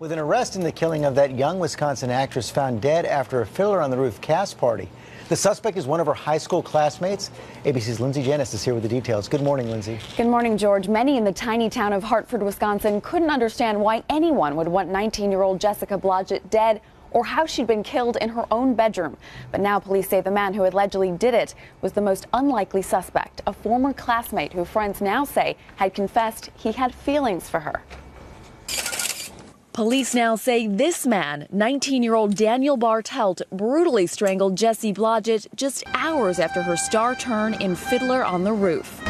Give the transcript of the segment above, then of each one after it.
With an arrest in the killing of that young Wisconsin actress found dead after a Fiddler on the Roof cast party. The suspect is one of her high school classmates. ABC's Lindsay Janis is here with the details. Good morning, Lindsay. Good morning, George. Many in the tiny town of Hartford, Wisconsin couldn't understand why anyone would want 19-year-old Jessica Blodgett dead or how she'd been killed in her own bedroom. But now police say the man who allegedly did it was the most unlikely suspect, a former classmate who friends now say had confessed he had feelings for her. Police now say this man, 19-year-old Daniel Bartelt, brutally strangled Jessie Blodgett just hours after her star turn in Fiddler on the Roof.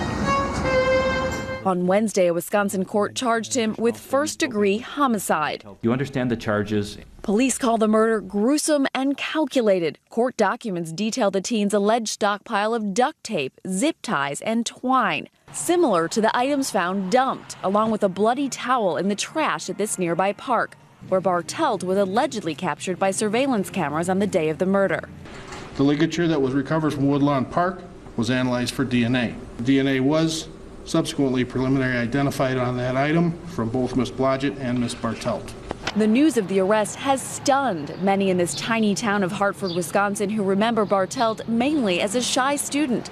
On Wednesday, a Wisconsin court charged him with first-degree homicide. You understand the charges? Police call the murder gruesome and calculated. Court documents detail the teen's alleged stockpile of duct tape, zip ties, and twine, similar to the items found dumped, along with a bloody towel in the trash at this nearby park, where Bartelt was allegedly captured by surveillance cameras on the day of the murder. The ligature that was recovered from Woodlawn Park was analyzed for DNA. DNA was subsequently preliminarily identified on that item from both Ms. Blodgett and Ms. Bartelt. The news of the arrest has stunned many in this tiny town of Hartford, Wisconsin, who remember Bartelt mainly as a shy student.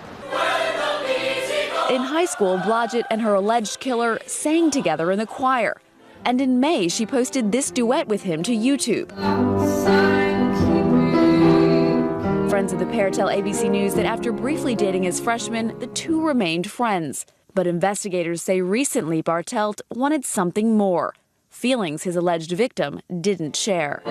In high school, Blodgett and her alleged killer sang together in the choir. And in May, she posted this duet with him to YouTube. Friends of the pair tell ABC News that after briefly dating as freshmen, the two remained friends. But investigators say recently Bartelt wanted something more, feelings his alleged victim didn't share.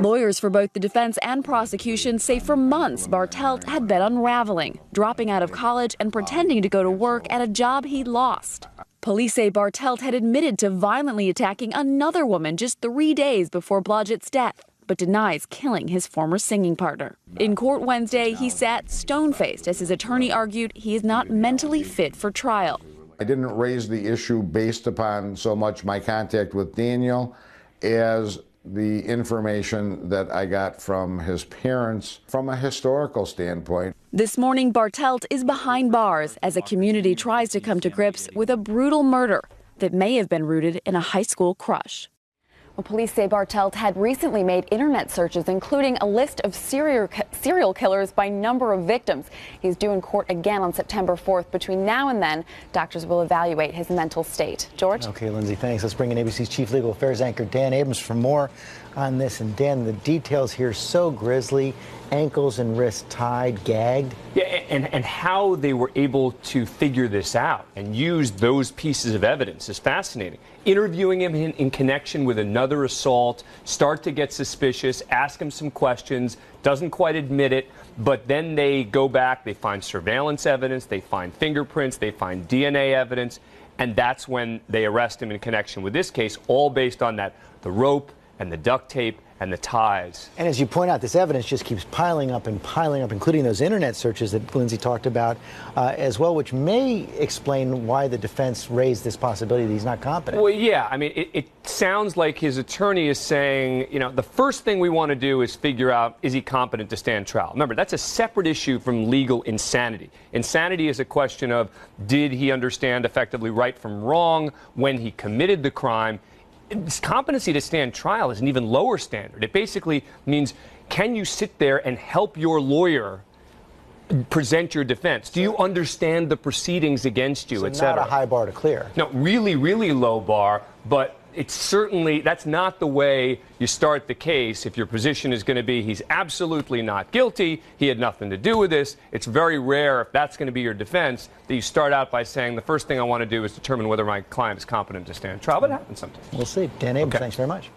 Lawyers for both the defense and prosecution say for months Bartelt had been unraveling, dropping out of college and pretending to go to work at a job he lost. Police say Bartelt had admitted to violently attacking another woman just 3 days before Blodgett's death, but denies killing his former singing partner. In court Wednesday, he sat stone-faced as his attorney argued he is not mentally fit for trial. I didn't raise the issue based upon so much my contact with Daniel as the information that I got from his parents from a historical standpoint. This morning, Bartelt is behind bars as a community tries to come to grips with a brutal murder that may have been rooted in a high school crush. Well, police say Bartelt had recently made internet searches, including a list of serial killers by number of victims. He's due in court again on September 4th. Between now and then, doctors will evaluate his mental state. George? Okay, Lindsay, thanks. Let's bring in ABC's Chief Legal Affairs anchor, Dan Abrams, for more on this. And Dan, the details here so grisly. Ankles and wrists tied, gagged. Yeah, and how they were able to figure this out and use those pieces of evidence is fascinating. Interviewing him in connection with another assault, start to get suspicious, ask him some questions, doesn't quite admit it, but then they go back, they find surveillance evidence, they find fingerprints, they find DNA evidence, and that's when they arrest him in connection with this case, all based on that, the rope and the duct tape and the ties. And as you point out, this evidence just keeps piling up, including those internet searches that Lindsay talked about as well, which may explain why the defense raised this possibility that he's not competent. Well, yeah, I mean, it sounds like his attorney is saying, you know, the first thing we want to do is figure out, is he competent to stand trial? Remember, that's a separate issue from legal insanity. Insanity is a question of, did he understand effectively right from wrong when he committed the crime? Competency to stand trial is an even lower standard. It basically means, can you sit there and help your lawyer present your defense? Do you understand the proceedings against you, et cetera? Not a high bar to clear. No, really, really low bar, but it's certainly, that's not the way you start the case if your position is going to be he's absolutely not guilty, he had nothing to do with this. It's very rare, if that's going to be your defense, that you start out by saying the first thing I want to do is determine whether my client is competent to stand trial. But it happens sometimes. We'll see. Dan Abrams, thanks very much.